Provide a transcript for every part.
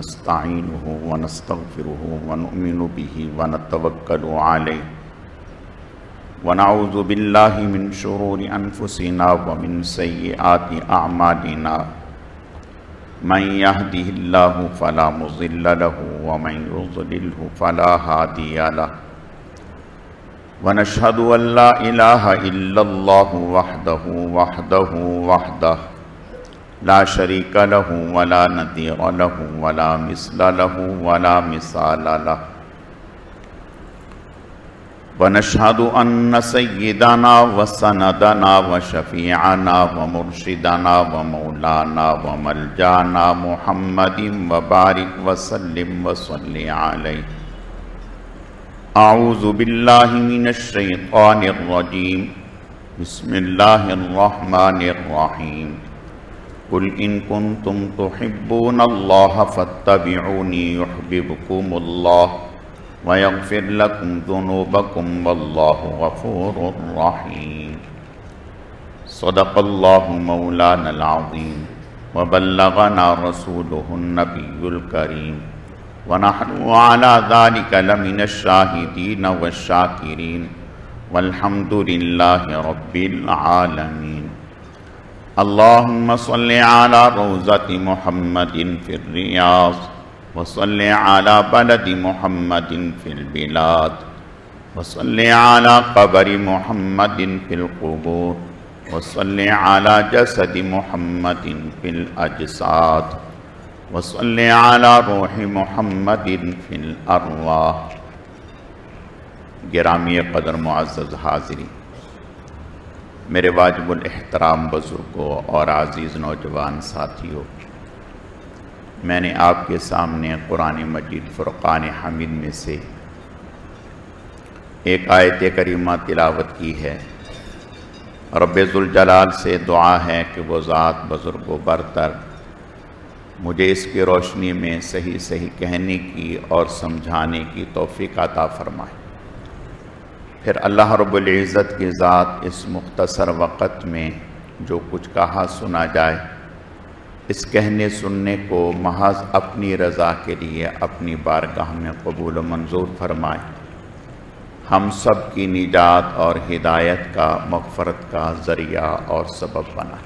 ونستعينه ونستغفره ونؤمن به ونتوكل عليه ونعوذ بالله من شرور أنفسنا ومن سيئات أعمالنا من يهده الله فلا مضل له ومن يضلله فلا هادي له ونشهد أن لا إله إلا الله وحده لا شريك له ولا نظير له ولا مثل له ولا مثال له ونشهد أن سيدنا وسندنا وشفيعنا ومرشدنا ومولانا وملجانا محمد وبارك وسلم وصل عليه. أعوذ بالله من الشيطان الرجيم. بسم الله الرحمن الرحيم. قل إن كنتم تحبون الله فاتبعوني يحببكم الله ويغفر لكم ذنوبكم والله غفور رحيم. صدق الله مولانا العظيم وبلغنا رسوله النبي الكريم ونحن على ذلك لمن الشاهدين والشاكرين والحمد لله رب العالمين. اللهم صل على روضة محمد في الرياض وصل على بلد محمد في البلاد وصل على قبر محمد في القبور وصل على جسد محمد في الأجساد وصل على روح محمد في الأرواح. گرامی قدر معزز حاضری، میرے واجب الاحترام بزرگوں اور عزیز نوجوان ساتھیوں، میں نے آپ کے سامنے قرآن مجید فرقان حمید میں سے ایک آیت کریمہ تلاوت کی ہے. رب ذوالجلال سے دعا ہے کہ وہ ذات بزرگ و برتر مجھے اس کی روشنی میں صحیح کہنے کی اور سمجھانے کی توفیق عطا فرمائے. پھر اللہ رب العزت کی ذات اس مختصر وقت میں جو کچھ کہا سنا جائے، اس کہنے سننے کو محض اپنی رضا کے لیے اپنی بارگاہ میں قبول و منظور فرمائے، ہم سب کی نجات اور ہدایت کا، مغفرت کا ذریعہ اور سبب بنائے.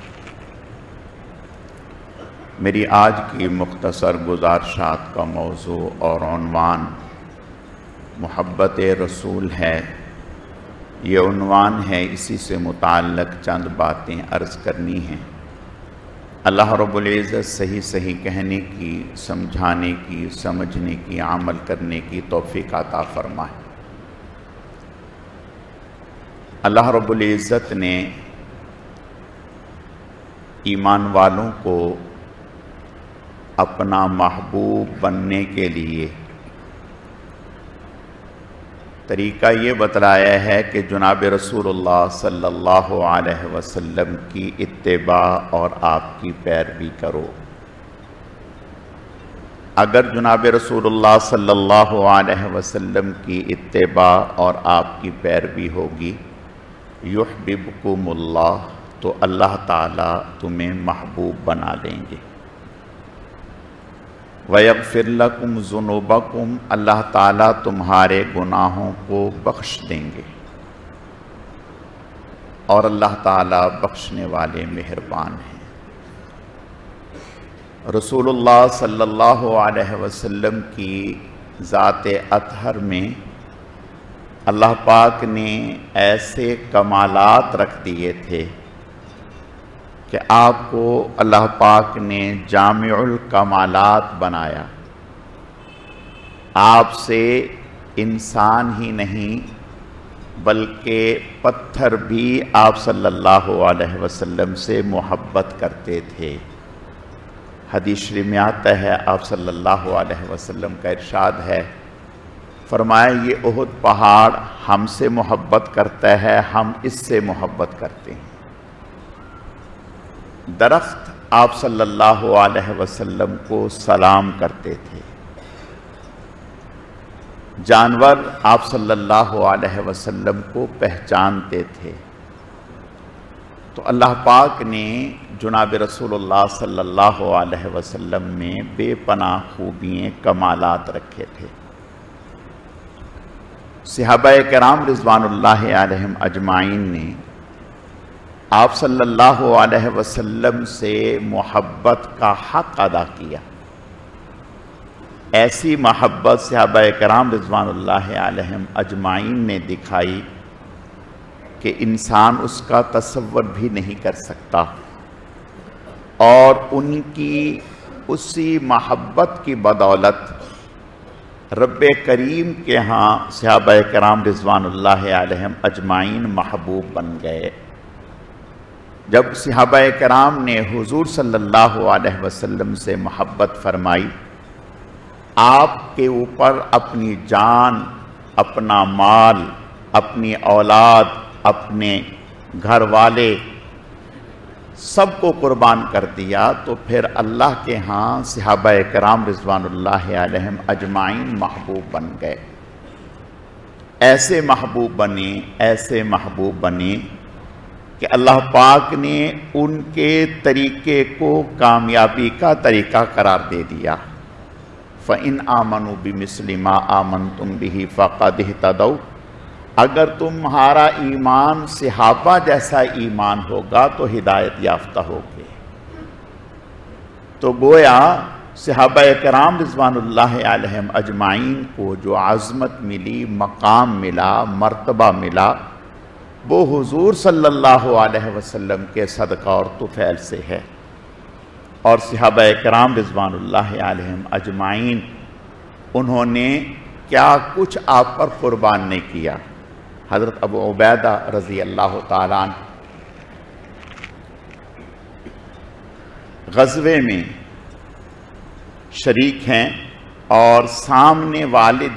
میری آج کی مختصر گزارشات کا موضوع اور عنوان محبت رسول ہے. یہ عنوان ہے، اسی سے متعلق چند باتیں عرض کرنی ہیں. اللہ رب العزت صحیح کہنے کی، سمجھانے کی، سمجھنے کی، عمل کرنے کی توفیق عطا فرمائے. اللہ رب العزت نے ایمان والوں کو اپنا محبوب بننے کے لیے طریقہ یہ بتلایا ہے کہ جناب رسول اللہ صلی اللہ علیہ وسلم کی اتباع اور آپ کی پیروی کرو. اگر جناب رسول اللہ صلی اللہ علیہ وسلم کی اتباع اور آپ کی پیروی ہوگی، یحببکم اللہ، تو اللہ تعالیٰ تمہیں محبوب بنا لیں گے. وَيَغْفِرْ لَكُمْ ذُنُوبَكُمْ، اللہ تعالیٰ تمہارے گناہوں کو بخش دیں گے، اور اللہ تعالیٰ بخشنے والے مہربان ہیں. رسول اللہ صلی اللہ علیہ وسلم کی ذات اطہر میں اللہ پاک نے ایسے کمالات رکھ دیے تھے کہ آپ کو اللہ پاک نے جامع الکمالات بنایا. آپ سے انسان ہی نہیں بلکہ پتھر بھی آپ صلی اللہ علیہ وسلم سے محبت کرتے تھے. حدیث شریف میں آتا ہے، آپ صلی اللہ علیہ وسلم کا ارشاد ہے، فرمایا یہ احد پہاڑ ہم سے محبت کرتا ہے، ہم اس سے محبت کرتے ہیں. درخت آپ صلی اللہ علیہ وسلم کو سلام کرتے تھے. جانور آپ صلی اللہ علیہ وسلم کو پہچانتے تھے. تو اللہ پاک نے جناب رسول اللہ صلی اللہ علیہ وسلم میں بے پناہ خوبیاں کمالات رکھے تھے۔ صحابہ کرام رضوان اللہ علیہم اجمعین نے آپ صلی اللہ علیہ وسلم سے محبت کا حق ادا کیا۔ ایسی محبت صحابہ کرام رضوان اللہ علیہم اجمعین نے دکھائی کہ انسان اس کا تصور بھی نہیں کر سکتا، اور ان کی اسی محبت کی بدولت رب کریم کے ہاں صحابہ کرام رضوان اللہ علیہم اجمعین محبوب بن گئے۔ جب صحابہ کرام نے حضور صلی اللہ علیہ وسلم سے محبت فرمائی، آپ کے اوپر اپنی جان، اپنا مال، اپنی اولاد، اپنے گھر والے سب کو قربان کر دیا، تو پھر اللہ کے ہاں صحابہ کرام رضوان اللہ علیہم اجمعین محبوب بن گئے۔ ایسے محبوب بنے کہ اللہ پاک نے ان کے طریقے کو کامیابی کا طریقہ قرار دے دیا۔ فَإِنْ آمَنُوا بِمِثْلِ مَا آمَنْتُمْ بِهِ فَقَدِ اهْتَدَوْا، اگر تمہارا ایمان صحابہ جیسا ایمان ہوگا تو ہدایت یافتہ ہوگے۔ تو گویا صحابہ کرام رضوان اللہ علیہم اجمعین کو جو عظمت ملی، مقام ملا، مرتبہ ملا، وہ حضور صلی اللہ علیہ وسلم کے صدقہ اور طفیل سے ہے۔ اور صحابہ کرام رضوان اللہ علیہم اجمعین انہوں نے کیا کچھ آپ پر قربان نہیں کیا۔ حضرت ابو عبیدہ رضی اللہ تعالیٰ عنہ غزوے میں شریک ہیں اور سامنے والد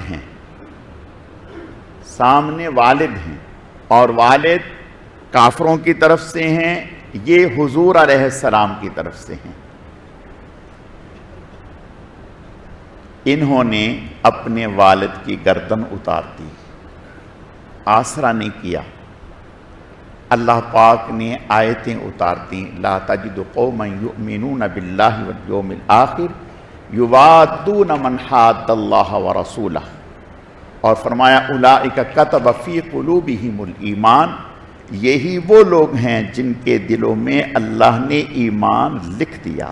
ہیں اور والد کافروں کی طرف سے ہیں، یہ حضور علیہ السلام کی طرف سے ہیں۔ انہوں نے اپنے والد کی گردن اتار دی، آسرا نہیں کیا۔ اللہ پاک نے آیتیں اتار دیں، لا تجد قوما یؤمنون باللہ والیوم الآخر یوادون من حاد اللہ ورسولہ، اور فرمایا اولئک کتب فی قلوبہم الایمان، یہی وہ لوگ ہیں جن کے دلوں میں اللہ نے ایمان لکھ دیا۔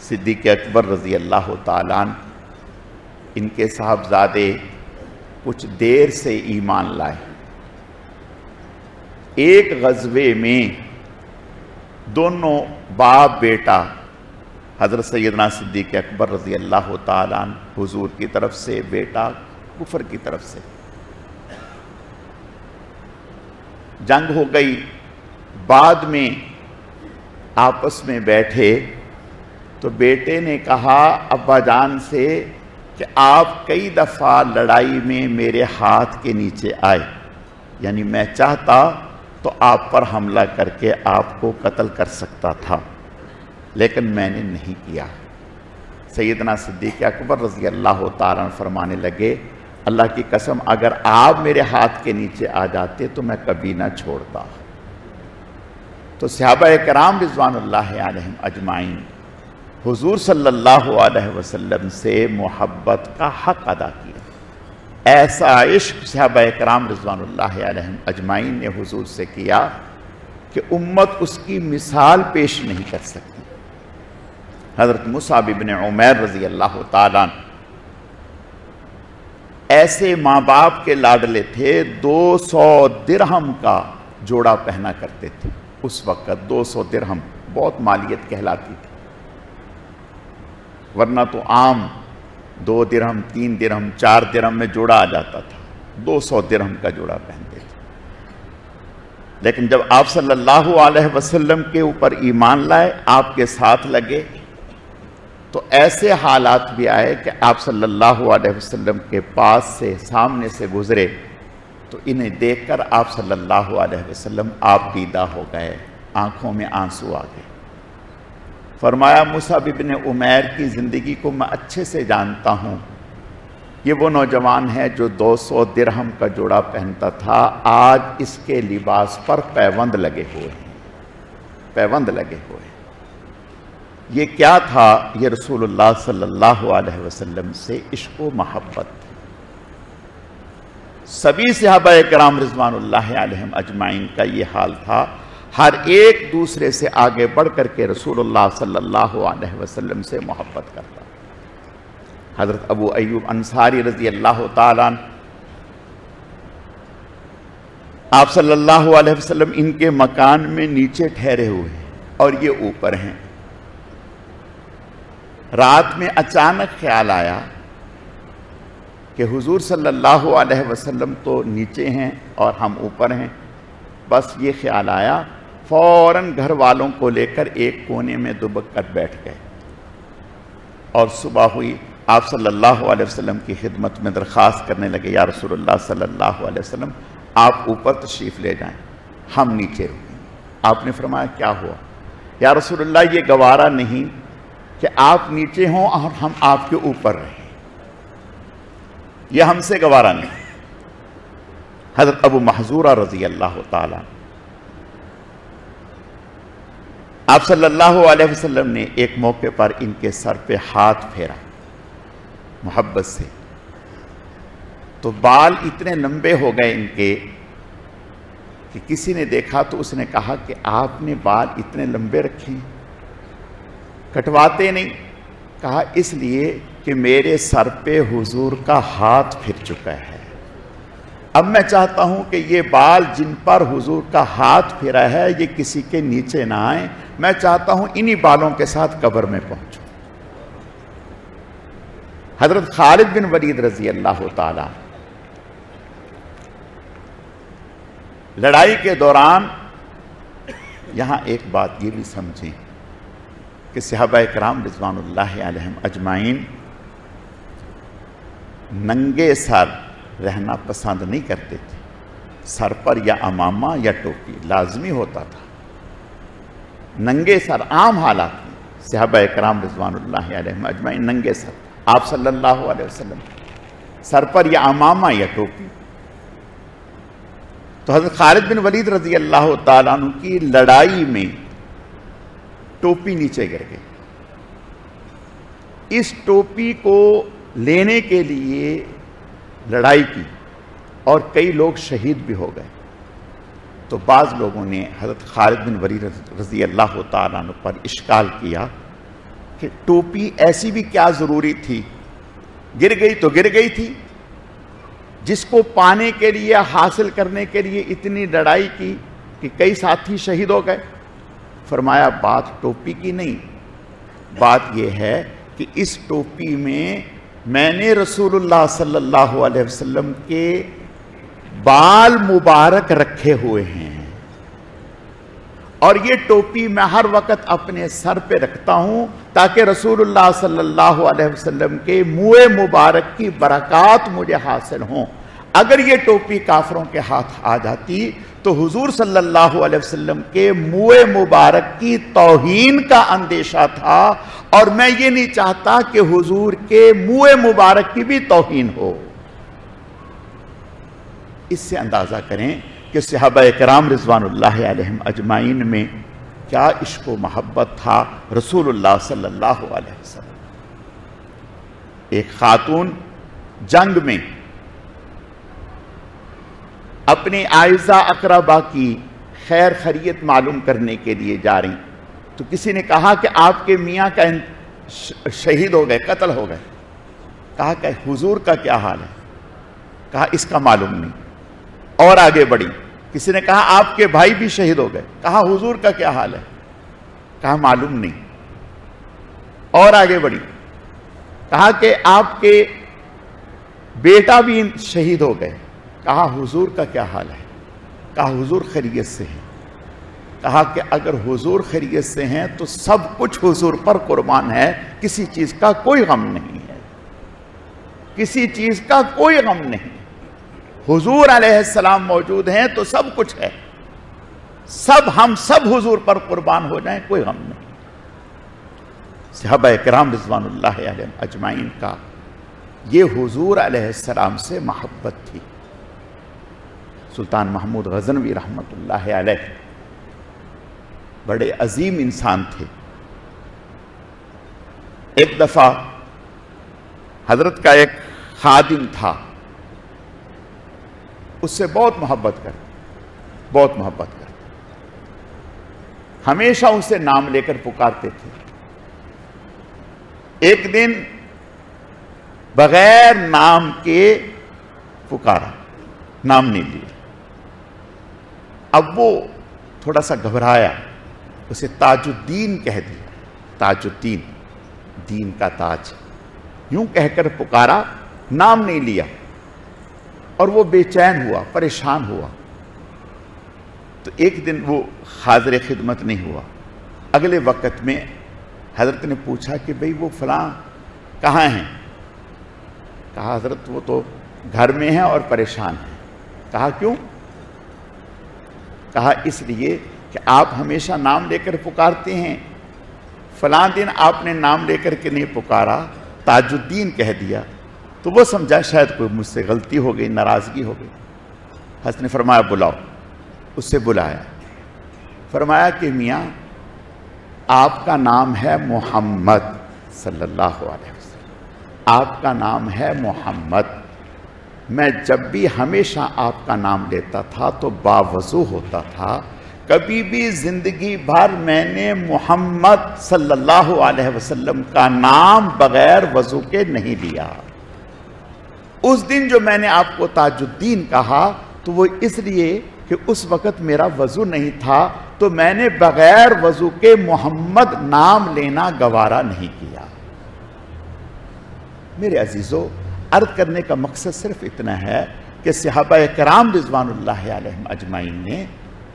صدیق اکبر رضی اللہ تعالیٰ عنہ، ان کے صاحبزادے کچھ دیر سے ایمان لائے۔ ایک غزوے میں دونوں باپ بیٹا حضرت سیدنا صدیق اکبر رضی اللہ تعالیٰ عنہ حضور کی طرف سے، بیٹا کفر کی طرف سے، جنگ ہو گئی۔ بعد میں آپس میں بیٹھے تو بیٹے نے کہا ابا جان سے کہ آپ کئی دفعہ لڑائی میں میرے ہاتھ کے نیچے آئے، یعنی میں چاہتا تو آپ پر حملہ کر کے آپ کو قتل کر سکتا تھا، لیکن میں نے نہیں کیا۔ سیدنا صدیق اکبر رضی اللہ تعالیٰ عنہ فرمانے لگے اللہ کی قسم اگر آپ میرے ہاتھ کے نیچے آ جاتے تو میں کبھی نہ چھوڑتا۔ تو صحابہ کرام رضوان اللہ علیہم اجمعین حضور صلی اللہ علیہ وسلم سے محبت کا حق ادا کیا۔ ایسا عشق صحابہ کرام رضوان اللہ علیہم اجمعین نے حضور سے کیا کہ امت اس کی مثال پیش نہیں کر سکتی۔ حضرت مصعب بن عمیر رضی اللہ تعالیٰ عنہ ایسے ماں باپ کے لاڈلے تھے، 200 درہم کا جوڑا پہنا کرتے تھے۔ اس وقت 200 درہم بہت مالیت کہلاتی تھی، ورنہ تو عام 2 درہم 3 درہم 4 درہم میں جوڑا آ جاتا تھا، 200 درہم کا جوڑا پہنتے تھے۔ لیکن جب آپ صلی اللہ علیہ وسلم کے اوپر ایمان لائے، آپ کے ساتھ لگے، تو ایسے حالات بھی آئے کہ آپ صلی اللہ علیہ وسلم کے پاس سے سامنے سے گزرے تو انہیں دیکھ کر آپ صلی اللہ علیہ وسلم آپ دیدہ ہو گئے، آنکھوں میں آنسو آ گئے۔ فرمایا مصعب بن عمیر کی زندگی کو میں اچھے سے جانتا ہوں، یہ وہ نوجوان ہے جو 200 درہم کا جوڑا پہنتا تھا، آج اس کے لباس پر پیوند لگے ہوئے ہیں، پیوند لگے ہوئے ہیں۔ یہ کیا تھا؟ یہ رسول اللہ صلی اللہ علیہ وسلم سے عشق و محبت تھی۔ سبھی صحابہ کرام رضوان اللہ علیہم اجمعین کا یہ حال تھا، ہر ایک دوسرے سے آگے بڑھ کر کے رسول اللہ صلی اللہ علیہ وسلم سے محبت کرتا۔ حضرت ابو ایوب انصاری رضی اللہ تعالیٰ عنہ، آپ صلی اللہ علیہ وسلم ان کے مکان میں نیچے ٹھہرے ہوئے ہیں اور یہ اوپر ہیں۔ رات میں اچانک خیال آیا کہ حضور صلی اللہ علیہ وسلم تو نیچے ہیں اور ہم اوپر ہیں۔ بس یہ خیال آیا، فوراً گھر والوں کو لے کر ایک کونے میں دبک کر بیٹھ گئے، اور صبح ہوئی، آپ صلی اللہ علیہ وسلم کی خدمت میں درخواست کرنے لگے، یا رسول اللہ صلی اللہ علیہ وسلم آپ اوپر تشریف لے جائیں، ہم نیچے رکیں گے۔ آپ نے فرمایا کیا ہوا؟ یا رسول اللہ یہ گوارا نہیں کہ آپ نیچے ہوں اور ہم آپ کے اوپر رہیں، یہ ہم سے گوارا نہیں۔ حضرت ابو محذورہ رضی اللہ تعالیٰ، آپ صلی اللہ علیہ وسلم نے ایک موقع پر ان کے سر پہ ہاتھ پھیرا محبت سے، تو بال اتنے لمبے ہو گئے ان کے کہ کسی نے دیکھا تو اس نے کہا کہ آپ نے بال اتنے لمبے رکھے ہیں، کٹواتے نہیں؟ کہا اس لیے کہ میرے سر پہ حضور کا ہاتھ پھر چکا ہے، اب میں چاہتا ہوں کہ یہ بال جن پر حضور کا ہاتھ پھرا ہے یہ کسی کے نیچے نہ آئیں، میں چاہتا ہوں انہی بالوں کے ساتھ قبر میں پہنچوں۔ حضرت خالد بن ولید رضی اللہ تعالی، لڑائی کے دوران یہاں ایک بات یہ بھی سمجھیں کہ صحابہ کرام رضوان اللہ علیہم اجمعین ننگے سر رہنا پسند نہیں کرتے تھے، سر پر یا عمامہ یا ٹوپی لازمی ہوتا تھا۔ ننگے سر عام حالات میں صحابہ کرام رضوان اللہ علیہم اجمعین ننگے سر، آپ صلی اللہ علیہ وسلم سر پر یا عمامہ یا ٹوپی۔ تو حضرت خالد بن ولید رضی اللہ تعالیٰ عنہ کی لڑائی میں ٹوپی نیچے گر گئی، اس ٹوپی کو لینے کے لیے لڑائی کی اور کئی لوگ شہید بھی ہو گئے۔ تو بعض لوگوں نے حضرت خالد بن ولید رضی اللہ تعالیٰ عنہ پر اشکال کیا کہ ٹوپی ایسی بھی کیا ضروری تھی، گر گئی تو گر گئی تھی، جس کو پانے کے لیے حاصل کرنے کے لیے اتنی لڑائی کی کہ کئی ساتھی شہید ہو گئے۔ فرمایا بات ٹوپی کی نہیں، بات یہ ہے کہ اس ٹوپی میں نے رسول اللہ صلی اللہ علیہ وسلم کے بال مبارک رکھے ہوئے ہیں، اور یہ ٹوپی میں ہر وقت اپنے سر پہ رکھتا ہوں تاکہ رسول اللہ صلی اللہ علیہ وسلم کے منہ مبارک کی برکات مجھے حاصل ہوں۔ اگر یہ ٹوپی کافروں کے ہاتھ آ جاتی تو حضور صلی اللہ علیہ وسلم کے منہ مبارک کی توہین کا اندیشہ تھا، اور میں یہ نہیں چاہتا کہ حضور کے منہ مبارک کی بھی توہین ہو۔ اس سے اندازہ کریں کہ صحابہ کرام رضوان اللہ علیہم اجمعین میں کیا عشق و محبت تھا رسول اللہ صلی اللہ علیہ وسلم۔ ایک خاتون جنگ میں اپنی عائزہ اقربا کی خیر خیریت معلوم کرنے کے لیے جا رہی، تو کسی نے کہا کہ آپ کے میاں کا شہید ہو گئے، قتل ہو گئے۔ کہا کہ حضور کا کیا حال ہے؟ کہا اس کا معلوم نہیں، اور آگے بڑھی۔ کسی نے کہا آپ کے بھائی بھی شہید ہو گئے، کہا حضور کا کیا حال ہے؟ کہا معلوم نہیں، اور آگے بڑھی۔ کہا کہ آپ کے بیٹا بھی شہید ہو گئے، کہا حضور کا کیا حال ہے؟ کہا حضور خیریت سے ہیں۔ کہا کہ اگر حضور خیریت سے ہیں تو سب کچھ حضور پر قربان ہے، کسی چیز کا کوئی غم نہیں ہے، کسی چیز کا کوئی غم نہیں۔ حضور علیہ السلام موجود ہیں تو سب کچھ ہے، ہم سب حضور پر قربان ہو جائیں، کوئی غم نہیں۔ صحابہ کرام رضوان اللہ علیہم اجمعین کا یہ حضور علیہ السلام سے محبت تھی۔ سلطان محمود غزنوی رحمۃ اللہ علیہ بڑے عظیم انسان تھے۔ ایک دفعہ حضرت کا ایک خادم تھا، اس سے بہت محبت کرتے، ہمیشہ اسے نام لے کر پکارتے تھے۔ ایک دن بغیر نام کے پکارا، نام نہیں لیا۔ اب وہ تھوڑا سا گھبرایا، اسے تاج الدین کہہ دیا، تاج الدین، دین کا تاج، یوں کہہ کر پکارا، نام نہیں لیا، اور وہ بے چین ہوا، پریشان ہوا۔ تو ایک دن وہ حاضر خدمت نہیں ہوا۔ اگلے وقت میں حضرت نے پوچھا کہ بھئی وہ فلاں کہاں ہیں؟ کہا حضرت وہ تو گھر میں ہیں اور پریشان ہیں۔ کہا کیوں؟ کہا اس لیے کہ آپ ہمیشہ نام لے کر پکارتے ہیں، فلاں دن آپ نے نام لے کر کے نہیں پکارا، تاج الدین کہہ دیا، تو وہ سمجھا شاید کوئی مجھ سے غلطی ہو گئی، ناراضگی ہو گئی۔ حضرت نے فرمایا بلاؤ، اس سے بلایا، فرمایا کہ میاں آپ کا نام ہے محمد صلی اللہ علیہ وسلم، آپ کا نام ہے محمد، میں جب بھی ہمیشہ آپ کا نام لیتا تھا تو باوضو ہوتا تھا، کبھی بھی زندگی بھر میں نے محمد صلی اللہ علیہ وسلم کا نام بغیر وضو کے نہیں لیا۔ اس دن جو میں نے آپ کو تاج الدین کہا تو وہ اس لیے کہ اس وقت میرا وضو نہیں تھا، تو میں نے بغیر وضو کے محمد نام لینا گوارا نہیں کیا۔ میرے عزیزو، عرض کرنے کا مقصد صرف اتنا ہے کہ صحابہ کرام رضوان اللہ علیہم اجمعین نے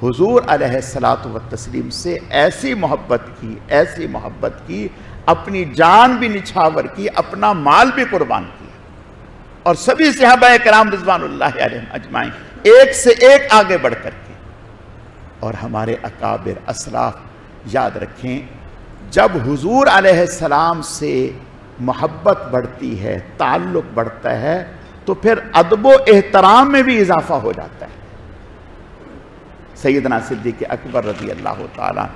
حضور علیہ الصلاۃ والتسلیم سے ایسی محبت کی، اپنی جان بھی نچھاور کی، اپنا مال بھی قربان کیا، اور سبھی صحابہ کرام رضوان اللہ علیہم اجمعین ایک سے ایک آگے بڑھ کر کے۔ اور ہمارے اکابر اسلاف یاد رکھیں، جب حضور علیہ السلام سے محبت بڑھتی ہے، تعلق بڑھتا ہے، تو پھر ادب و احترام میں بھی اضافہ ہو جاتا ہے۔ سیدنا صدیق اکبر رضی اللہ تعالیٰ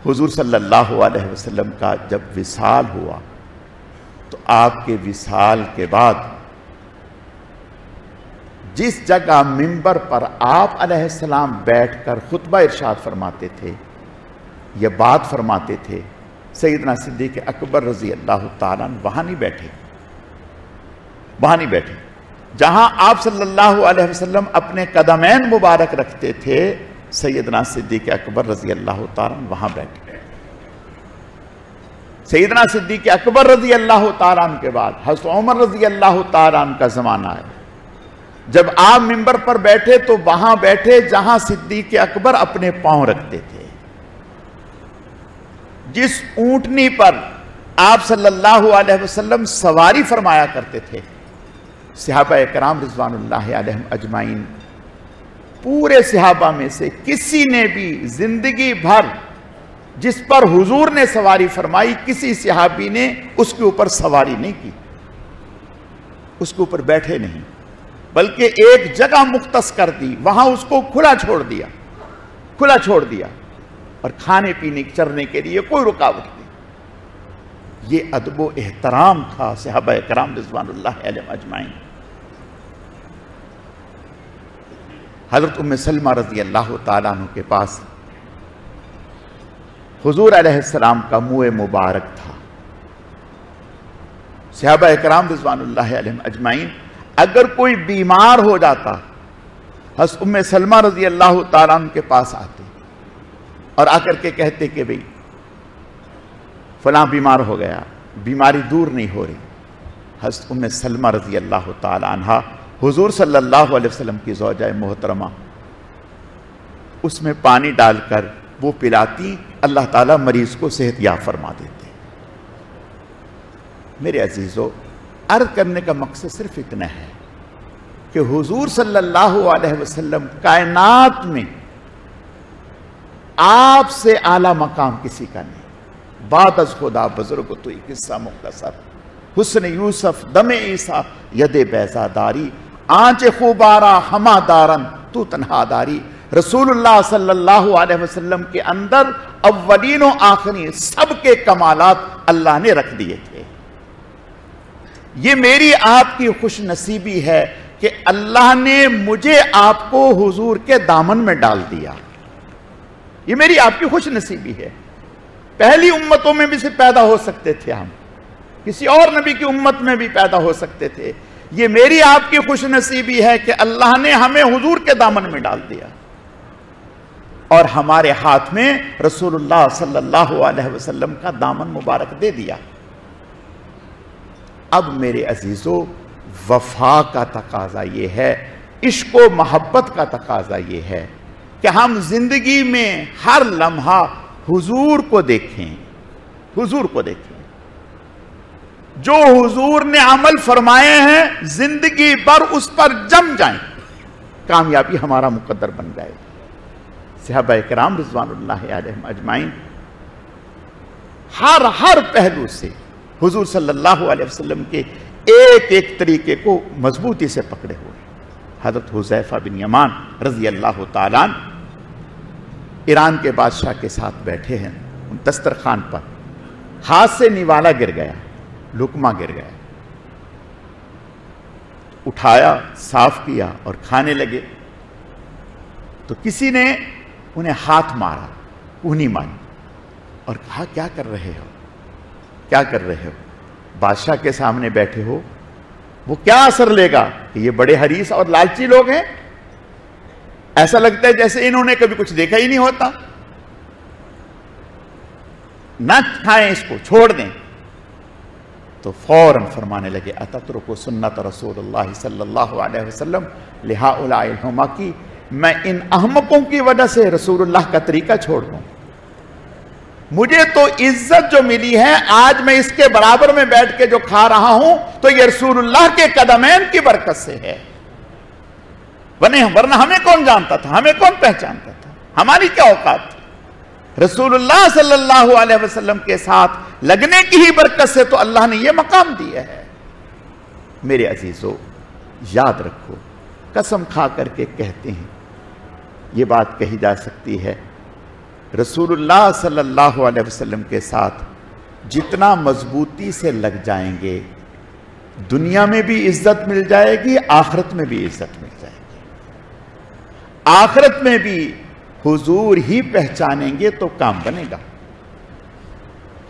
حضور صلی اللہ علیہ وسلم کا جب وصال ہوا تو آپ کے وصال کے بعد جس جگہ منبر پر آپ علیہ السلام بیٹھ کر خطبہ ارشاد فرماتے تھے، یہ بات فرماتے تھے، سیدنا صدیق اکبر رضی اللہ تعالیٰ وہاں نہیں بیٹھے، جہاں آپ صلی اللہ علیہ وسلم اپنے قدمین مبارک رکھتے تھے، سیدنا صدیق اکبر رضی اللہ تعالیٰ وہاں بیٹھے۔ سیدنا صدیق اکبر رضی اللہ تعالیٰ کے بعد حضرت عمر رضی اللہ تعالیٰ کا زمانہ ہے، جب آپ منبر پر بیٹھے تو وہاں بیٹھے جہاں صدیق اکبر اپنے پاؤں رکھتے تھے۔ جس اونٹنی پر آپ صلی اللہ علیہ وسلم سواری فرمایا کرتے تھے، صحابہ کرام رضوان اللہ علیہم اجمعین پورے صحابہ میں سے کسی نے بھی زندگی بھر جس پر حضور نے سواری فرمائی، کسی صحابی نے اس کے اوپر سواری نہیں کی، اس کے اوپر بیٹھے نہیں، بلکہ ایک جگہ مختص کر دی، وہاں اس کو کھلا چھوڑ دیا، اور کھانے پینے چرنے کے لیے کوئی رکاوٹ نہیں۔ یہ ادب و احترام تھا صحابہ کرام رضوان اللہ علیہم اجمعین۔ حضرت ام سلمہ رضی اللہ تعالیٰ عنہ کے پاس حضور علیہ السلام کا منہ مبارک تھا۔ صحابہ کرام رضوان اللہ علیہم اجمعین اگر کوئی بیمار ہو جاتا، حضرت ام سلمہ رضی اللہ تعالیٰ عنہ کے پاس آتے اور آ کر کے کہتے کہ بھئی فلاں بیمار ہو گیا، بیماری دور نہیں ہو رہی۔ حضرت ام سلمہ رضی اللہ تعالی عنہ حضور صلی اللہ علیہ وسلم کی زوجہ محترمہ، اس میں پانی ڈال کر وہ پلاتی، اللہ تعالیٰ مریض کو صحت یاب فرما دیتے۔ میرے عزیزو، عرض کرنے کا مقصد صرف اتنا ہے کہ حضور صلی اللہ علیہ وسلم کائنات میں آپ سے اعلیٰ مقام کسی کا نہیں، بعد از خدا بزرگ تو ایک قصہ مختصر۔ حسن یوسف دم عیسیٰ ید بیضاداری آنچ خوبارا ہما دارن تو تنہا داری. رسول اللہ صلی اللہ علیہ وسلم کے اندر اولین و آخرین سب کے کمالات اللہ نے رکھ دیے تھے. یہ میری آپ کی خوش نصیبی ہے کہ اللہ نے مجھے آپ کو حضور کے دامن میں ڈال دیا. یہ میری آپ کی خوش نصیبی ہے. پہلی امتوں میں بھی سے پیدا ہو سکتے تھے ہم, کسی اور نبی کی امت میں بھی پیدا ہو سکتے تھے. یہ میری آپ کی خوش نصیبی ہے کہ اللہ نے ہمیں حضور کے دامن میں ڈال دیا اور ہمارے ہاتھ میں رسول اللہ صلی اللہ علیہ وسلم کا دامن مبارک دے دیا. اب میرے عزیزو, وفا کا تقاضا یہ ہے, عشق و محبت کا تقاضا یہ ہے کہ ہم زندگی میں ہر لمحہ حضور کو دیکھیں, حضور کو دیکھیں. جو حضور نے عمل فرمائے ہیں زندگی بھر اس پر جم جائیں, کامیابی ہمارا مقدر بن جائے. صحابہ کرام رضوان اللہ علیہم اجمعین ہر پہلو سے حضور صلی اللہ علیہ وسلم کے ایک ایک طریقے کو مضبوطی سے پکڑے ہوئے. حضرت حذیفہ بن یمان رضی اللہ تعالیٰ عنہ ایران کے بادشاہ کے ساتھ بیٹھے ہیں دسترخوان پر, ہاتھ سے نوالا گر گیا, لقمہ گر گیا, اٹھایا, صاف کیا اور کھانے لگے. تو کسی نے انہیں ہاتھ مارا, کونی ماری اور کہا کیا کر رہے ہو, کیا کر رہے ہو؟ بادشاہ کے سامنے بیٹھے ہو, وہ کیا اثر لے گا کہ یہ بڑے حریص اور لالچی لوگ ہیں, ایسا لگتا ہے جیسے انہوں نے کبھی کچھ دیکھا ہی نہیں ہوتا. نہ کھائیں اس کو, چھوڑ دیں. تو فوراً فرمانے لگے اتترکو سنت رسول اللہ صلی اللہ علیہ وسلم لہؤلاء الحمقی, میں ان احمقوں کی وجہ سے رسول اللہ کا طریقہ چھوڑ دوں. مجھے تو عزت جو ملی ہے آج میں اس کے برابر میں بیٹھ کے جو کھا رہا ہوں تو یہ رسول اللہ کے قدمین کی برکت سے ہے. ورنہ ہمیں کون جانتا تھا, ہمیں کون پہچانتا تھا, ہماری کیا اوقات تھی. رسول اللہ صلی اللہ علیہ وسلم کے ساتھ لگنے کی ہی برکت سے تو اللہ نے یہ مقام دیا ہے. میرے عزیزو, یاد رکھو, قسم کھا کر کے کہتے ہیں, یہ بات کہی جا سکتی ہے, رسول اللہ صلی اللہ علیہ وسلم کے ساتھ جتنا مضبوطی سے لگ جائیں گے دنیا میں بھی عزت مل جائے گی, آخرت میں بھی عزت مل جائے گی. آخرت میں بھی حضور ہی پہچانیں گے تو کام بنے گا,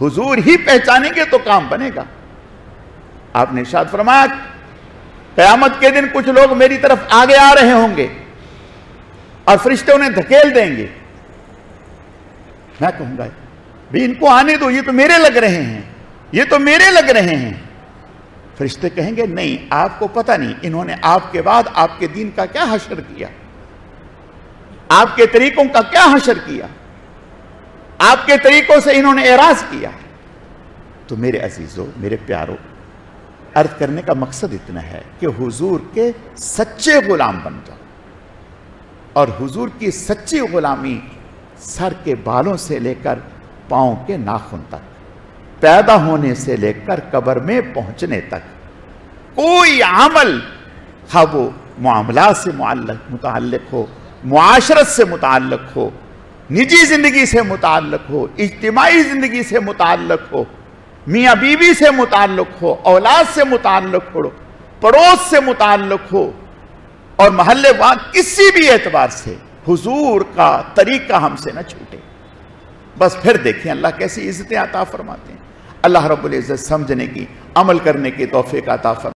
حضور ہی پہچانیں گے تو کام بنے گا. آپ نے ارشاد فرمایا قیامت کے دن کچھ لوگ میری طرف آگے آ رہے ہوں گے اور فرشتے انہیں دھکیل دیں گے. میں کہوں گا بھی ان کو آنے دو, یہ تو میرے لگ رہے ہیں, یہ تو میرے لگ رہے ہیں. فرشتے کہیں گے نہیں, آپ کو پتہ نہیں انہوں نے آپ کے بعد آپ کے دین کا کیا حشر کیا, آپ کے طریقوں کا کیا حشر کیا, آپ کے طریقوں سے انہوں نے اعراض کیا. تو میرے عزیزو, میرے پیارو, عرض کرنے کا مقصد اتنا ہے کہ حضور کے سچے غلام بن جاؤ. اور حضور کی سچی غلامی سر کے بالوں سے لے کر پاؤں کے ناخن تک, پیدا ہونے سے لے کر قبر میں پہنچنے تک, کوئی عمل خواہ وہ معاملات سے متعلق ہو, معاشرت سے متعلق ہو, نجی زندگی سے متعلق ہو, اجتماعی زندگی سے متعلق ہو, میاں بیوی سے متعلق ہو, اولاد سے متعلق ہو, پڑوس سے متعلق ہو اور محلے کسی بھی اعتبار سے حضور کا طریقہ ہم سے نہ چھوٹے. بس پھر دیکھیں اللہ کیسی عزتیں عطا فرماتے ہیں. اللہ رب العزت سمجھنے کی, عمل کرنے کی توفیق عطا فرماتے ہیں.